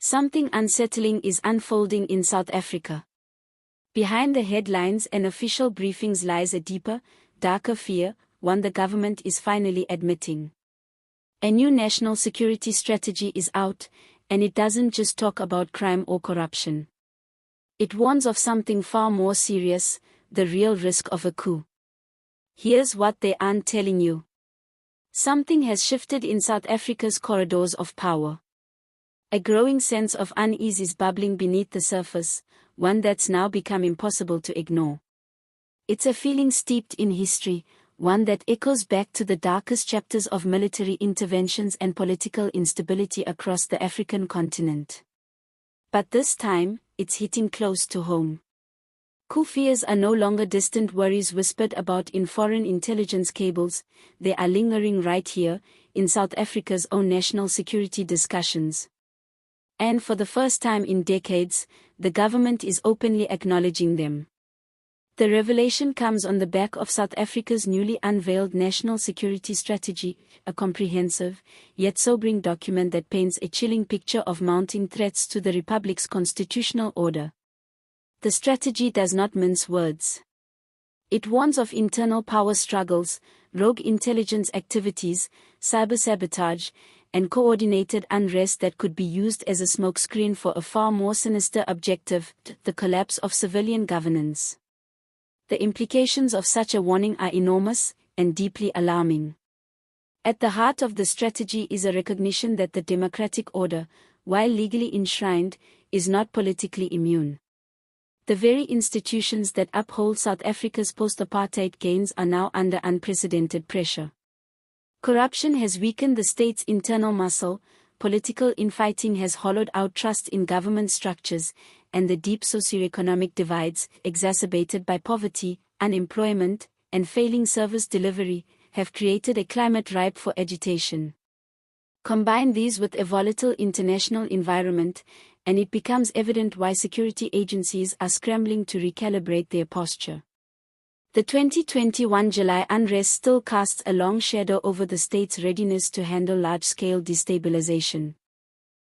Something unsettling is unfolding in South Africa. Behind the headlines and official briefings lies a deeper, darker fear, one the government is finally admitting. A new national security strategy is out, and it doesn't just talk about crime or corruption. It warns of something far more serious, the real risk of a coup. Here's what they aren't telling you. Something has shifted in South Africa's corridors of power. A growing sense of unease is bubbling beneath the surface, one that's now become impossible to ignore. It's a feeling steeped in history, one that echoes back to the darkest chapters of military interventions and political instability across the African continent. But this time, it's hitting close to home. Coup fears are no longer distant worries whispered about in foreign intelligence cables, they are lingering right here, in South Africa's own national security discussions. And for the first time in decades, the government is openly acknowledging them. The revelation comes on the back of South Africa's newly unveiled National Security Strategy, a comprehensive, yet sobering document that paints a chilling picture of mounting threats to the Republic's constitutional order. The strategy does not mince words. It warns of internal power struggles, rogue intelligence activities, cyber sabotage, and coordinated unrest that could be used as a smokescreen for a far more sinister objective, the collapse of civilian governance. The implications of such a warning are enormous and deeply alarming. At the heart of the strategy is a recognition that the democratic order, while legally enshrined, is not politically immune. The very institutions that uphold South Africa's post-apartheid gains are now under unprecedented pressure. Corruption has weakened the state's internal muscle, political infighting has hollowed out trust in government structures, and the deep socioeconomic divides, exacerbated by poverty, unemployment, and failing service delivery, have created a climate ripe for agitation. Combine these with a volatile international environment, and it becomes evident why security agencies are scrambling to recalibrate their posture. The 2021 July unrest still casts a long shadow over the state's readiness to handle large-scale destabilization.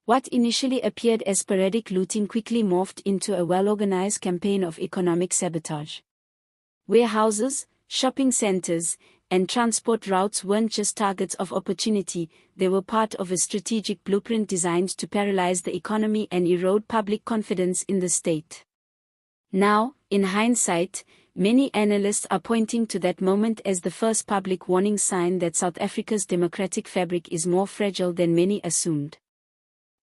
What initially appeared as sporadic looting quickly morphed into a well-organized campaign of economic sabotage. Warehouses, shopping centers, and transport routes weren't just targets of opportunity, they were part of a strategic blueprint designed to paralyze the economy and erode public confidence in the state. Now, in hindsight, many analysts are pointing to that moment as the first public warning sign that South Africa's democratic fabric is more fragile than many assumed.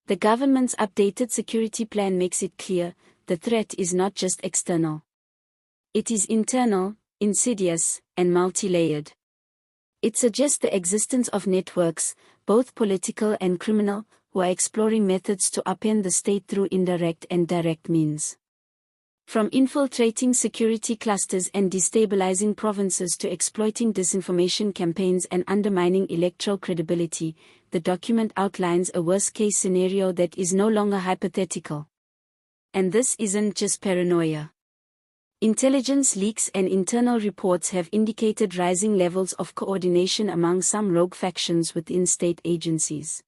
The government's updated security plan makes it clear, the threat is not just external. It is internal, insidious, and multi-layered. It suggests the existence of networks, both political and criminal, who are exploring methods to upend the state through indirect and direct means. From infiltrating security clusters and destabilizing provinces to exploiting disinformation campaigns and undermining electoral credibility, the document outlines a worst-case scenario that is no longer hypothetical. And this isn't just paranoia. Intelligence leaks and internal reports have indicated rising levels of coordination among some rogue factions within state agencies.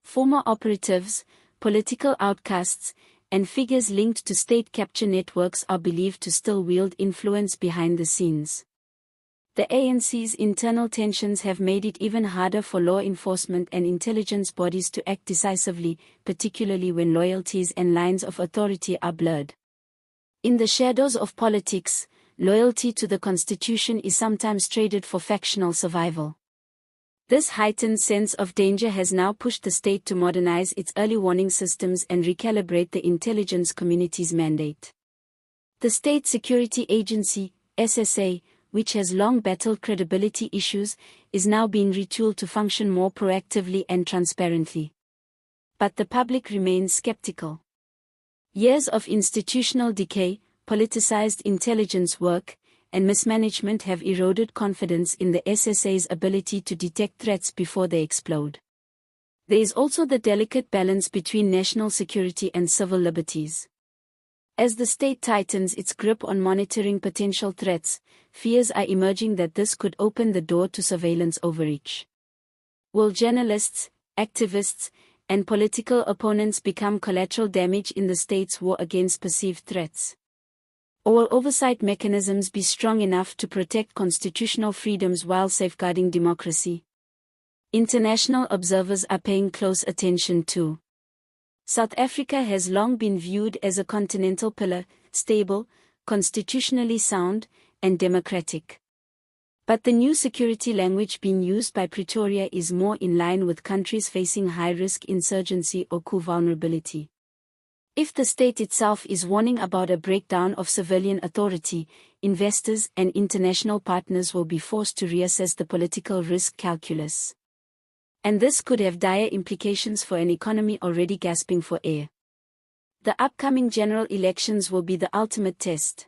Former operatives, political outcasts, and figures linked to state capture networks are believed to still wield influence behind the scenes. The ANC's internal tensions have made it even harder for law enforcement and intelligence bodies to act decisively, particularly when loyalties and lines of authority are blurred. In the shadows of politics, loyalty to the Constitution is sometimes traded for factional survival. This heightened sense of danger has now pushed the state to modernize its early warning systems and recalibrate the intelligence community's mandate. The State Security Agency, SSA, which has long battled credibility issues, is now being retooled to function more proactively and transparently. But the public remains skeptical. Years of institutional decay, politicized intelligence work, and mismanagement have eroded confidence in the SSA's ability to detect threats before they explode. There is also the delicate balance between national security and civil liberties. As the state tightens its grip on monitoring potential threats, fears are emerging that this could open the door to surveillance overreach. Will journalists, activists, and political opponents become collateral damage in the state's war against perceived threats. Or will oversight mechanisms be strong enough to protect constitutional freedoms while safeguarding democracy? International observers are paying close attention too. South Africa has long been viewed as a continental pillar, stable, constitutionally sound, and democratic. But the new security language being used by Pretoria is more in line with countries facing high-risk insurgency or coup vulnerability. If the state itself is warning about a breakdown of civilian authority, investors and international partners will be forced to reassess the political risk calculus. And this could have dire implications for an economy already gasping for air. The upcoming general elections will be the ultimate test.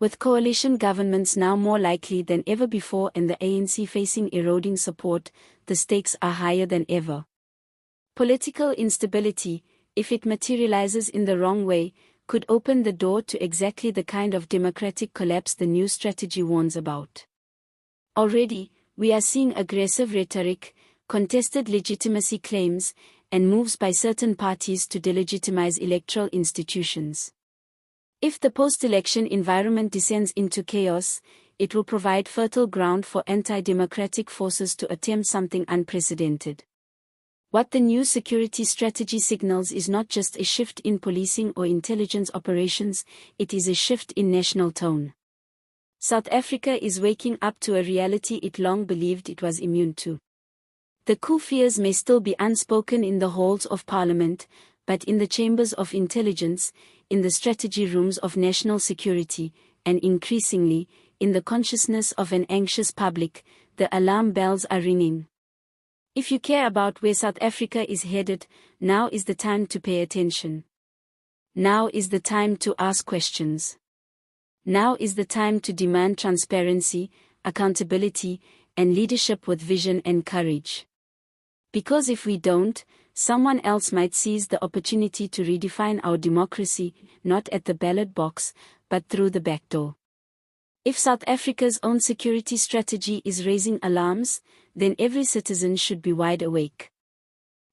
With coalition governments now more likely than ever before and the ANC facing eroding support, the stakes are higher than ever. Political instability, if it materializes in the wrong way, could open the door to exactly the kind of democratic collapse the new strategy warns about. Already, we are seeing aggressive rhetoric, contested legitimacy claims, and moves by certain parties to delegitimize electoral institutions. If the post-election environment descends into chaos, it will provide fertile ground for anti-democratic forces to attempt something unprecedented. What the new security strategy signals is not just a shift in policing or intelligence operations, it is a shift in national tone. South Africa is waking up to a reality it long believed it was immune to. The coup fears may still be unspoken in the halls of parliament, but in the chambers of intelligence, in the strategy rooms of national security, and increasingly, in the consciousness of an anxious public, the alarm bells are ringing. If you care about where South Africa is headed, now is the time to pay attention. Now is the time to ask questions. Now is the time to demand transparency, accountability, and leadership with vision and courage. Because if we don't, someone else might seize the opportunity to redefine our democracy, not at the ballot box, but through the back door. If South Africa's own security strategy is raising alarms, then every citizen should be wide awake.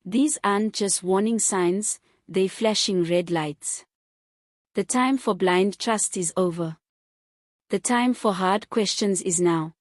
These aren't just warning signs, they're flashing red lights. The time for blind trust is over. The time for hard questions is now.